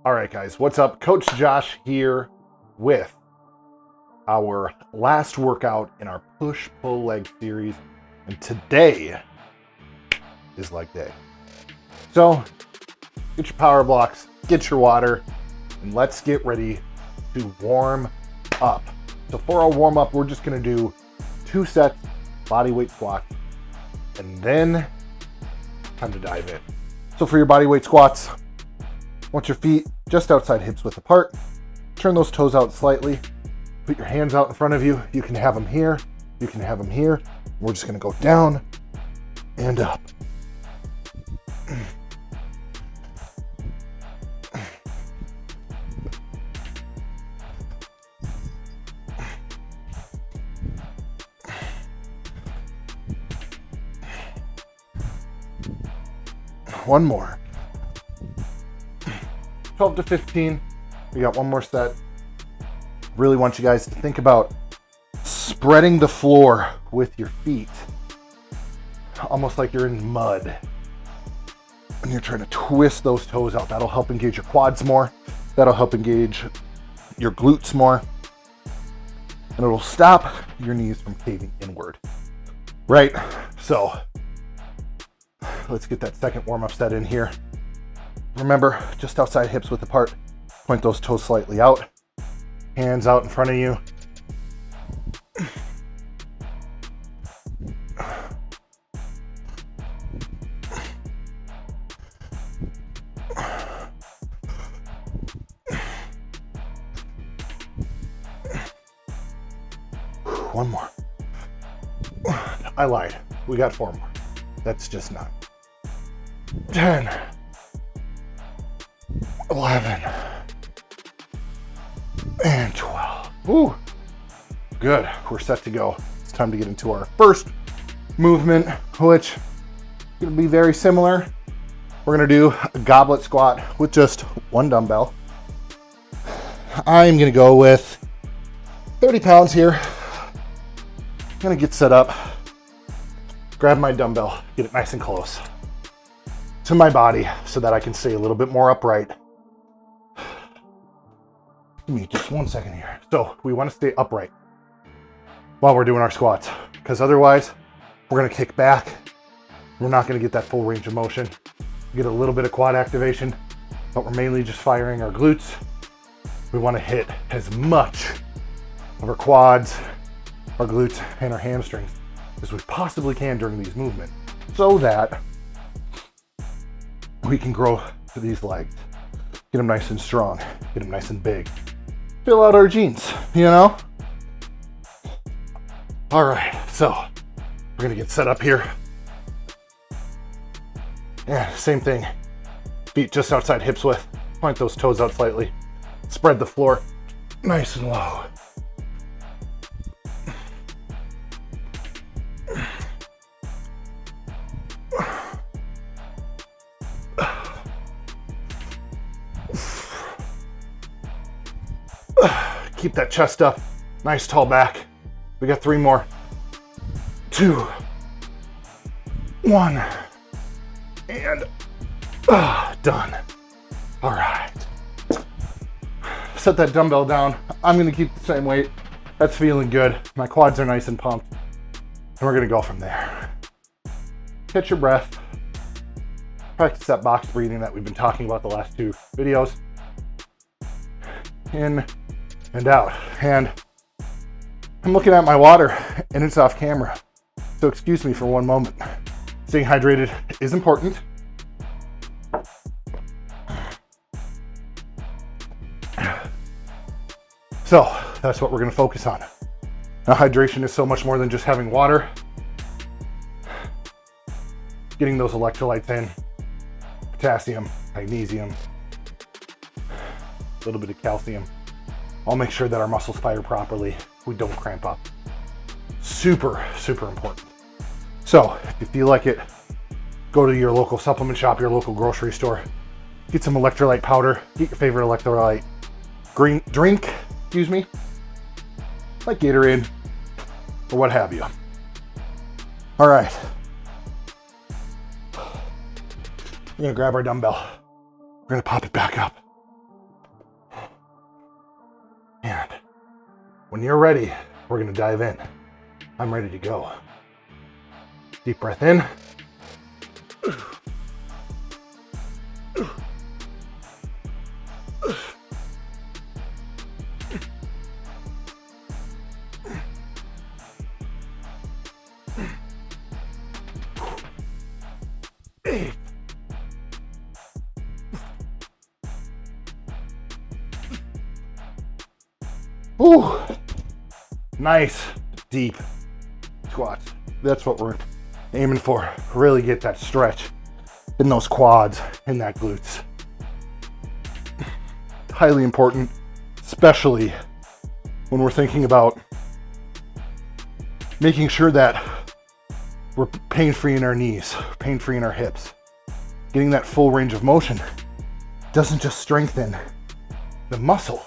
All right, guys, what's up? Coach Josh here with our last workout in our push-pull leg series, and today is leg day. So get your power blocks, get your water, and let's get ready to warm up. So for our warm up, we're just gonna do 2 sets, body weight squats, and then time to dive in. So for your body weight squats, want your feet just outside hips width apart. Turn those toes out slightly. Put your hands out in front of you. You can have them here. You can have them here. We're just gonna go down and up. One more. 12 to 15. We got one more set. Really want you guys to think about spreading the floor with your feet, almost like you're in mud. And you're trying to twist those toes out. That'll help engage your quads more. That'll help engage your glutes more. And it'll stop your knees from caving inward. Right? So let's get that second warm-up set in here. Remember, just outside hips width apart. Point those toes slightly out. Hands out in front of you. One more. I lied. We got 4 more. That's just 9. 10. 11 and 12. Woo. Good. We're set to go. It's time to get into our first movement, which is going to be very similar. We're going to do a goblet squat with just 1 dumbbell. I'm going to go with 30 pounds here. I'm going to get set up, grab my dumbbell, get it nice and close to my body so that I can stay a little bit more upright. Give me just 1 second here. So we want to stay upright while we're doing our squats, because otherwise we're going to kick back. We're not going to get that full range of motion. We get a little bit of quad activation, but we're mainly just firing our glutes. We want to hit as much of our quads, our glutes, and our hamstrings as we possibly can during these movements, so that we can grow to these legs, get them nice and strong, get them nice and big. Fill out our jeans, you know? All right, so we're gonna get set up here. Yeah, same thing. Feet just outside hips width. Point those toes out slightly. Spread the floor nice and low. Keep that chest up, nice tall back. We got 3 more. 2, 1, and done. All right. Set that dumbbell down. I'm gonna keep the same weight. That's feeling good. My quads are nice and pumped. And we're gonna go from there. Catch your breath. Practice that box breathing that we've been talking about the last 2 videos. In and out. And I'm looking at my water and it's off camera. So excuse me for 1 moment. Staying hydrated is important. So that's what we're gonna focus on. Now, hydration is so much more than just having water. Getting those electrolytes in, potassium, magnesium, a little bit of calcium. I'll make sure that our muscles fire properly. We don't cramp up. Super, super important. So if you feel like it, go to your local supplement shop, your local grocery store, get some electrolyte powder, get your favorite electrolyte drink, like Gatorade or what have you. All right. We're gonna grab our dumbbell. We're gonna pop it back up. When you're ready, we're gonna dive in. I'm ready to go. Deep breath in. Ooh, nice deep squats. That's what we're aiming for. Really get that stretch in those quads and that glutes. Highly important, especially when we're thinking about making sure that we're pain-free in our knees, pain-free in our hips. Getting that full range of motion doesn't just strengthen the muscle,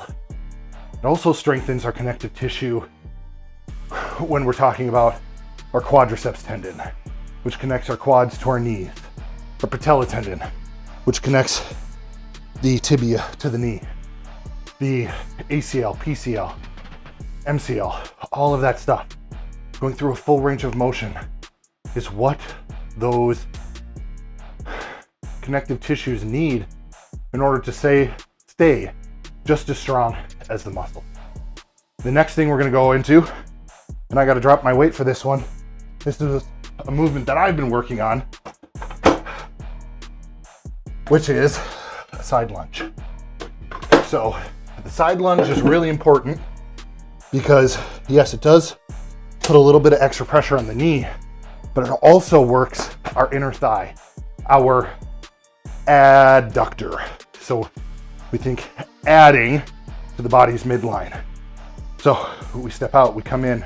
it also strengthens our connective tissue when we're talking about our quadriceps tendon, which connects our quads to our knees, our patella tendon, which connects the tibia to the knee, the ACL, PCL, MCL, all of that stuff. Going through a full range of motion is what those connective tissues need in order to stay just as strong as the muscle. The next thing we're gonna go into, and I gotta drop my weight for this one, this is a movement that I've been working on, which is a side lunge. So the side lunge is really important because yes, it does put a little bit of extra pressure on the knee, but it also works our inner thigh, our adductor. So we think adding to the body's midline. So we step out, we come in,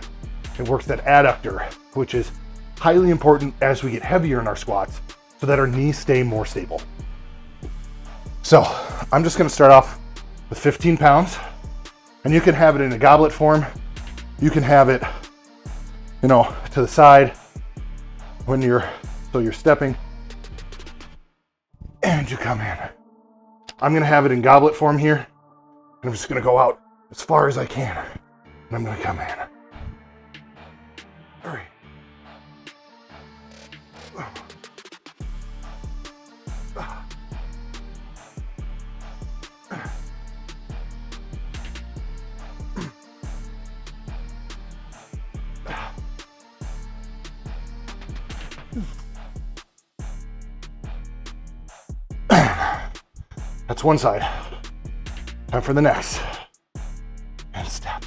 it works that adductor, which is highly important as we get heavier in our squats so that our knees stay more stable. So I'm just gonna start off with 15 pounds, and you can have it in a goblet form. You can have it, to the side when you're stepping, and you come in. I'm gonna have it in goblet form here, and I'm just gonna go out as far as I can, and I'm gonna come in. 3. That's one side. Time for the next. And step.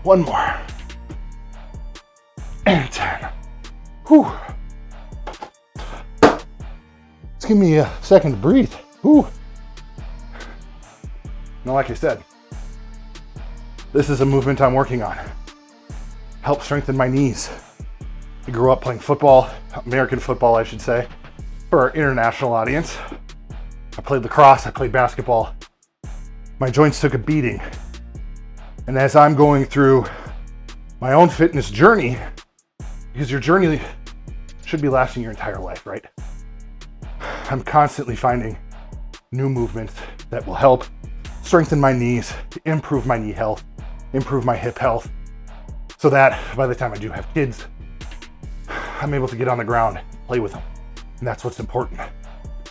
One more. And 10. Whew. Just give me a second to breathe. Whew. Now, like I said, this is a movement I'm working on. Help strengthen my knees. I grew up playing football, American football, I should say, for our international audience. I played lacrosse, I played basketball. My joints took a beating. And as I'm going through my own fitness journey, because your journey should be lasting your entire life, right? I'm constantly finding new movements that will help strengthen my knees, improve my knee health, improve my hip health, so that by the time I do have kids, I'm able to get on the ground and play with them. And that's what's important.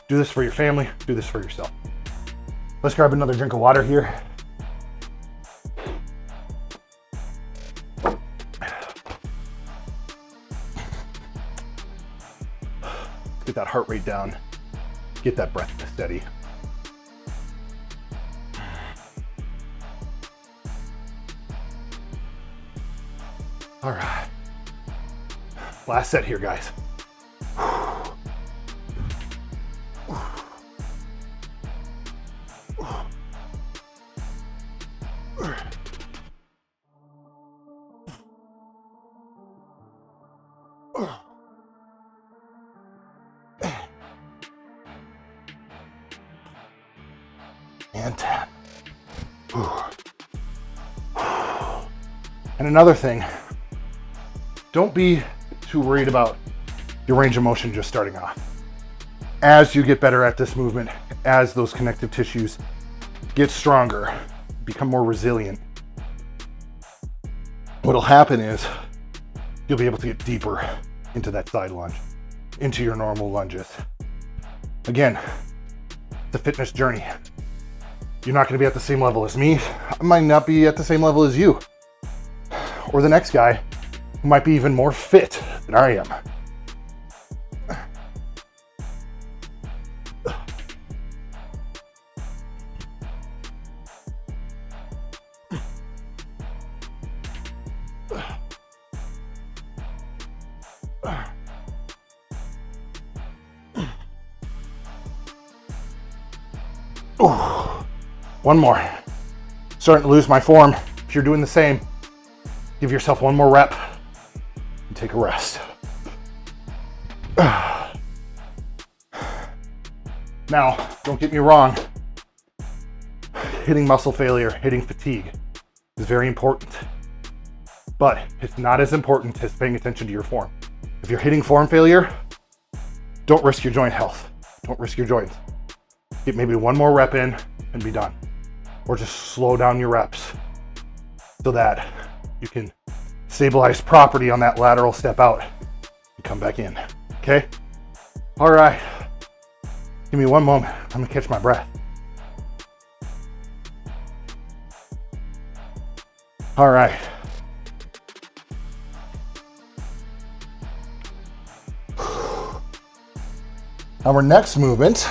Do this for your family, do this for yourself. Let's grab another drink of water here. Get that heart rate down, get that breath steady. All right, last set here, guys. and 10. And another thing, don't be too worried about your range of motion just starting off. As you get better at this movement, as those connective tissues get stronger, become more resilient, what'll happen is you'll be able to get deeper into that side lunge, into your normal lunges. Again, the fitness journey. You're not going to be at the same level as me. I might not be at the same level as you. Or the next guy who might be even more fit than I am. One more. Starting to lose my form. If you're doing the same, give yourself one more rep and take a rest. Now, don't get me wrong. Hitting muscle failure, hitting fatigue is very important, but it's not as important as paying attention to your form. If you're hitting form failure, don't risk your joint health. Don't risk your joints. Get maybe one more rep in and be done. Or just slow down your reps so that you can stabilize properly on that lateral step out and come back in, okay? All right, give me one moment. I'm gonna catch my breath. All right. Our next movement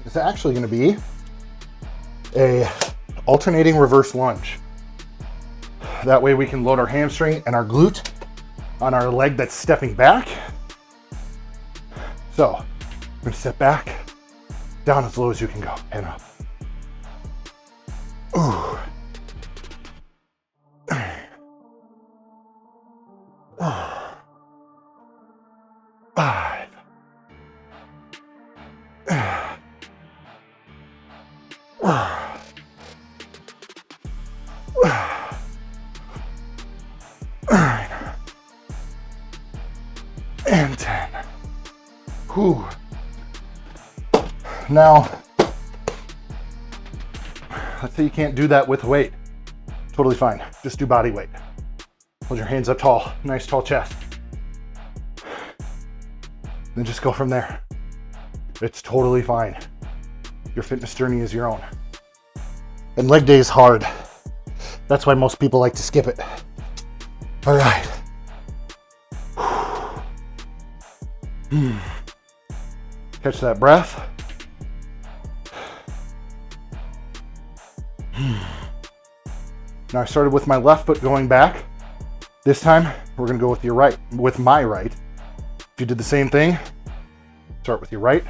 is actually gonna be a alternating reverse lunge. That way we can load our hamstring and our glute on our leg that's stepping back. So I'm gonna step back, down as low as you can go, and up. Ooh. 5. And 10. Whew. Now, let's say you can't do that with weight. Totally fine. Just do body weight. Hold your hands up tall, nice tall chest. Then just go from there. It's totally fine. Your fitness journey is your own. And leg day is hard. That's why most people like to skip it. All right. Catch that breath. Now I started with my left foot going back. This time we're gonna go with your right, with my right. If you did the same thing, start with your right.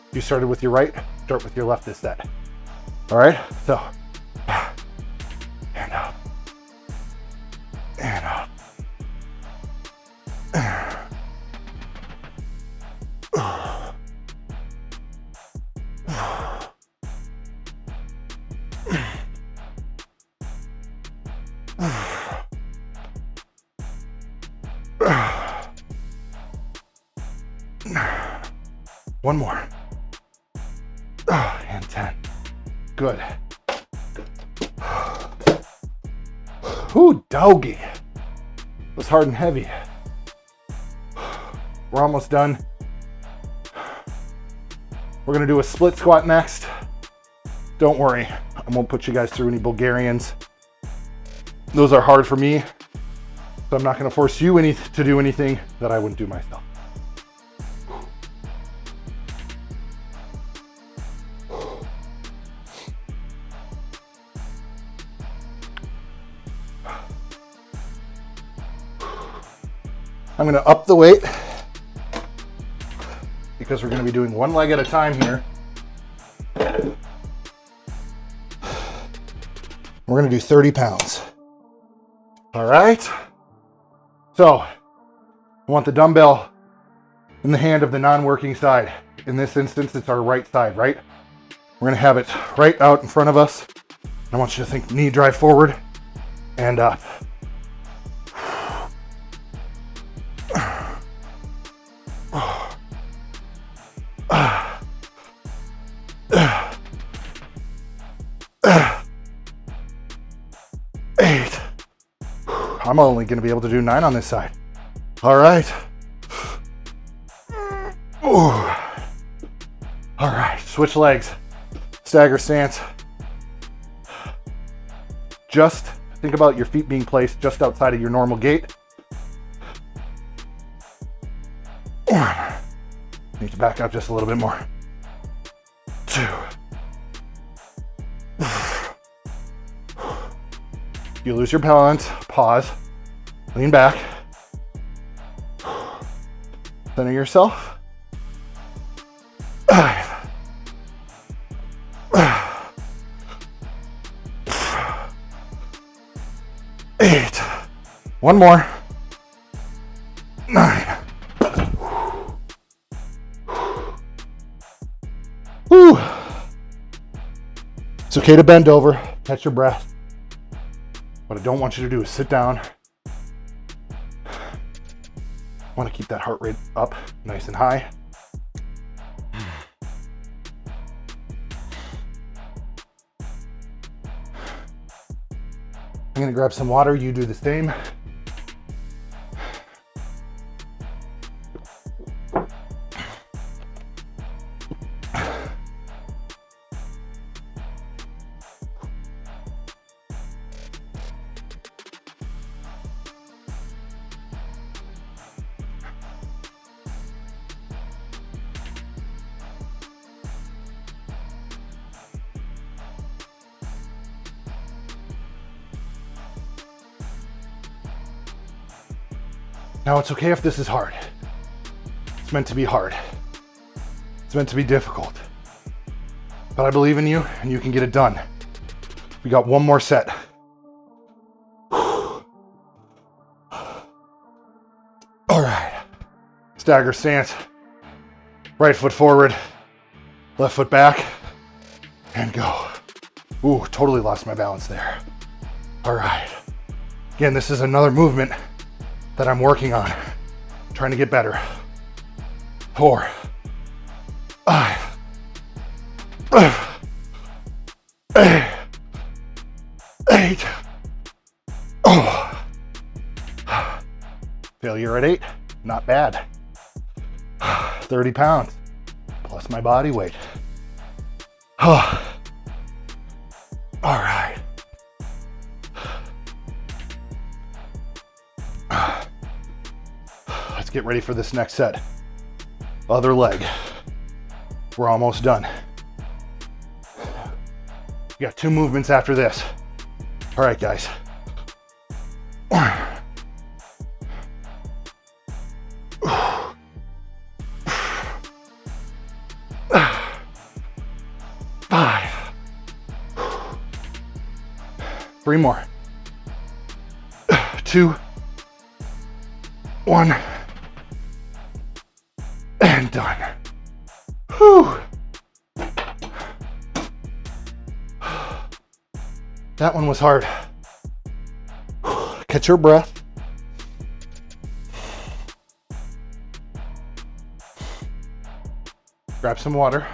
If you started with your right, start with your left this set. All right, so and up, and up. One more. And 10. Good. Ooh, doggy. It was hard and heavy. We're almost done. We're gonna do a split squat next. Don't worry, I won't put you guys through any Bulgarians. Those are hard for me, so I'm not gonna force you to do anything that I wouldn't do myself. I'm gonna up the weight because we're gonna be doing one leg at a time here. We're gonna do 30 pounds. All right. So I want the dumbbell in the hand of the non-working side. In this instance, it's our right side, right? We're gonna have it right out in front of us. I want you to think knee drive forward and up. 8. I'm only gonna be able to do 9 on this side. All right. Ooh. All right, switch legs, stagger stance. Just think about your feet being placed just outside of your normal gait. 1. Need to back up just a little bit more. 2. If you lose your balance, pause, lean back, center yourself. 5. 8. One more. 9. Whew. It's okay to bend over, catch your breath. What I don't want you to do is sit down. I want to keep that heart rate up nice and high. I'm going to grab some water. You do the same. Now, it's okay if this is hard. It's meant to be hard. It's meant to be difficult. But I believe in you, and you can get it done. We got one more set. All right. Stagger stance. Right foot forward, left foot back, and go. Ooh, totally lost my balance there. All right. Again, this is another movement that I'm working on, trying to get better. 4, 5, 8. Oh. Failure at 8, not bad. 30 pounds plus my body weight. All right. Let's get ready for this next set. Other leg. We're almost done. We got 2 movements after this. All right, guys. 5. 3 more. 2, 1, and done. Whew. That one was hard. Catch your breath. Grab some water.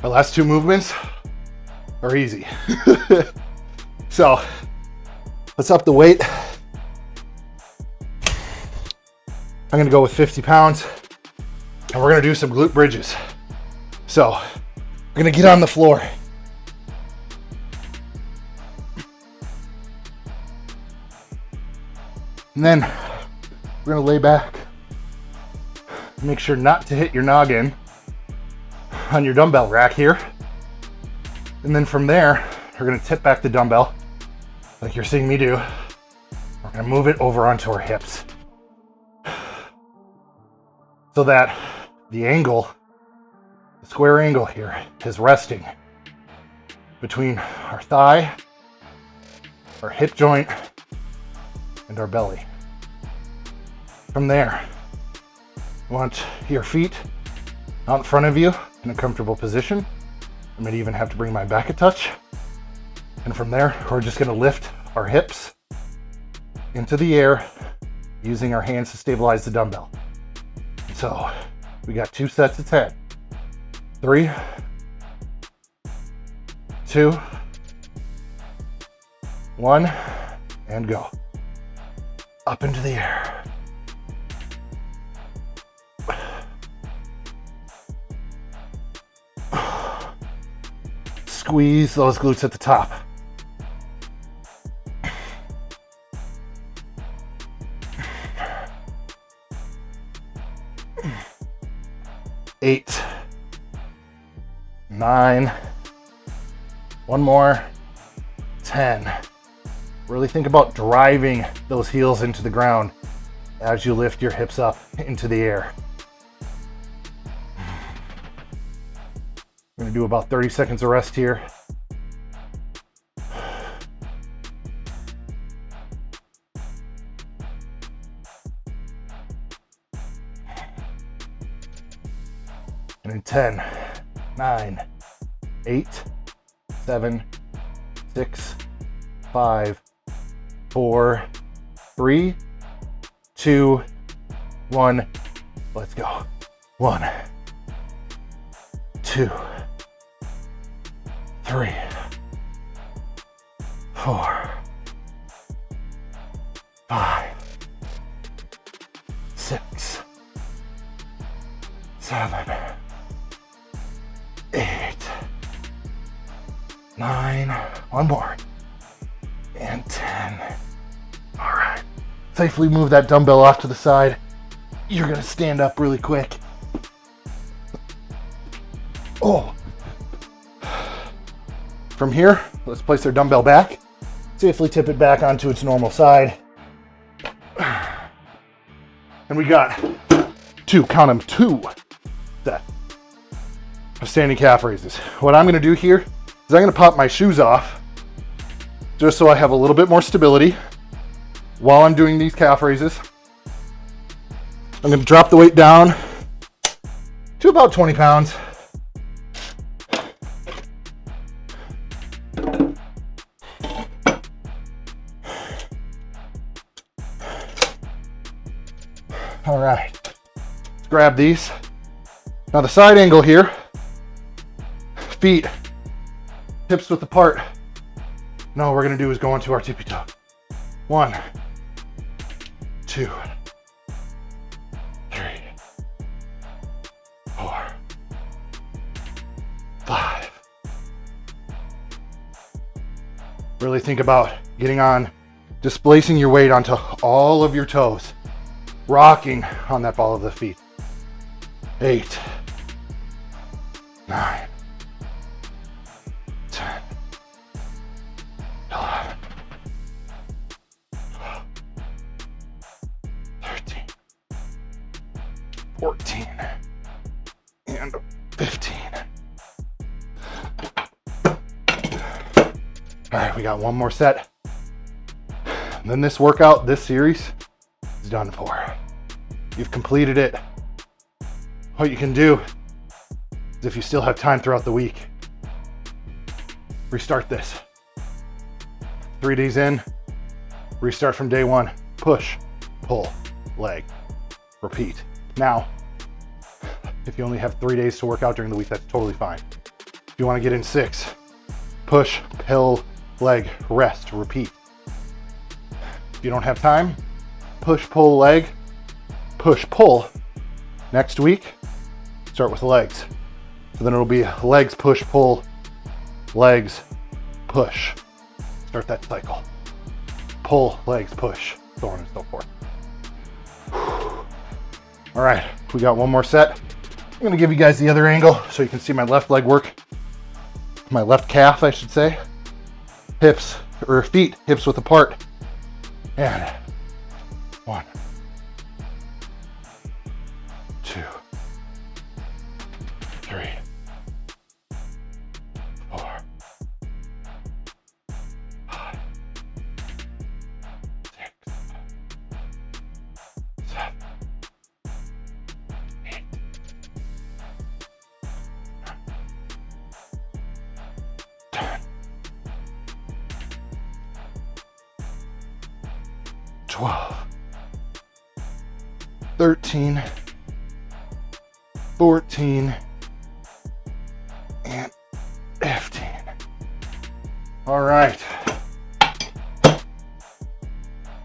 The last 2 movements are easy. So let's up the weight. I'm gonna go with 50 pounds and we're gonna do some glute bridges. So we're gonna get on the floor. And then we're gonna lay back. Make sure not to hit your noggin on your dumbbell rack here. And then from there, we're gonna tip back the dumbbell like you're seeing me do. We're gonna move it over onto our hips so that the angle, the square angle here, is resting between our thigh, our hip joint, and our belly. From there, you want your feet out in front of you in a comfortable position. I might even have to bring my back a touch. And from there, we're just gonna lift our hips into the air using our hands to stabilize the dumbbell. So we got 2 sets of 10. 3, 2, 1, and go. Up into the air. Squeeze those glutes at the top. 8, 9, one more, 10. Really think about driving those heels into the ground as you lift your hips up into the air. I'm gonna do about 30 seconds of rest here. And in 10, 9, 8, 7, 6, 5, 4, 3, 2, 1. Let's go. 1, 2, 3, 4, 5, 6, 7, 8, 9, one more, and 10. All right, safely move that dumbbell off to the side. You're gonna stand up really quick. Oh. From here, let's place our dumbbell back. Safely tip it back onto its normal side. And we got 2, count them, 2 sets of standing calf raises. What I'm gonna do here is I'm gonna pop my shoes off just so I have a little bit more stability while I'm doing these calf raises. I'm gonna drop the weight down to about 20 pounds. All right, let's grab these. Now the side angle here, feet, hips width apart. Now what we're gonna do is go onto our tippy toe. 1, 2, 3, 4, 5. Really think about getting on, displacing your weight onto all of your toes, rocking on that ball of the feet. 8, 9, 10, 11, 12, 13, 14, and 15. All right, we got one more set. And then this workout, this series is done for. You've completed it. What you can do is, if you still have time throughout the week, restart this. 3 days in, restart from day 1. Push, pull, leg, repeat. Now, if you only have 3 days to work out during the week, that's totally fine. If you want to get in 6, push, pull, leg, rest, repeat. If you don't have time, push, pull, leg, push, pull. Next week, start with legs. So then it'll be legs, push, pull, legs, push. Start that cycle. Pull, legs, push, so on and so forth. All right, we got one more set. I'm gonna give you guys the other angle so you can see my left leg work. My left calf, I should say. Hips, or feet, hips width apart. And 1, 2, 3, 4, 5, 6, 12, 13, 14, and 15. All right.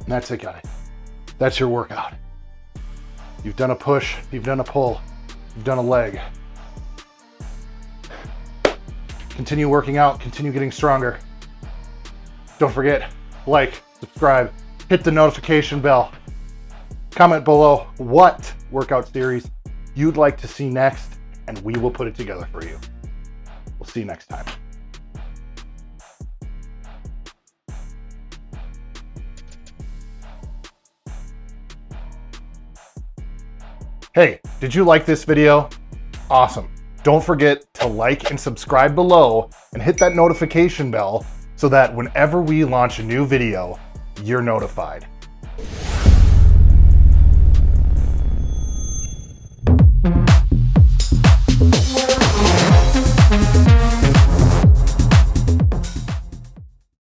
That's it, guys. That's your workout. You've done a push, you've done a pull, you've done a leg. Continue working out, continue getting stronger. Don't forget, like, subscribe, hit the notification bell. Comment below what workout series you'd like to see next, and we will put it together for you. We'll see you next time. Hey, did you like this video? Awesome. Don't forget to like and subscribe below and hit that notification bell so that whenever we launch a new video, you're notified.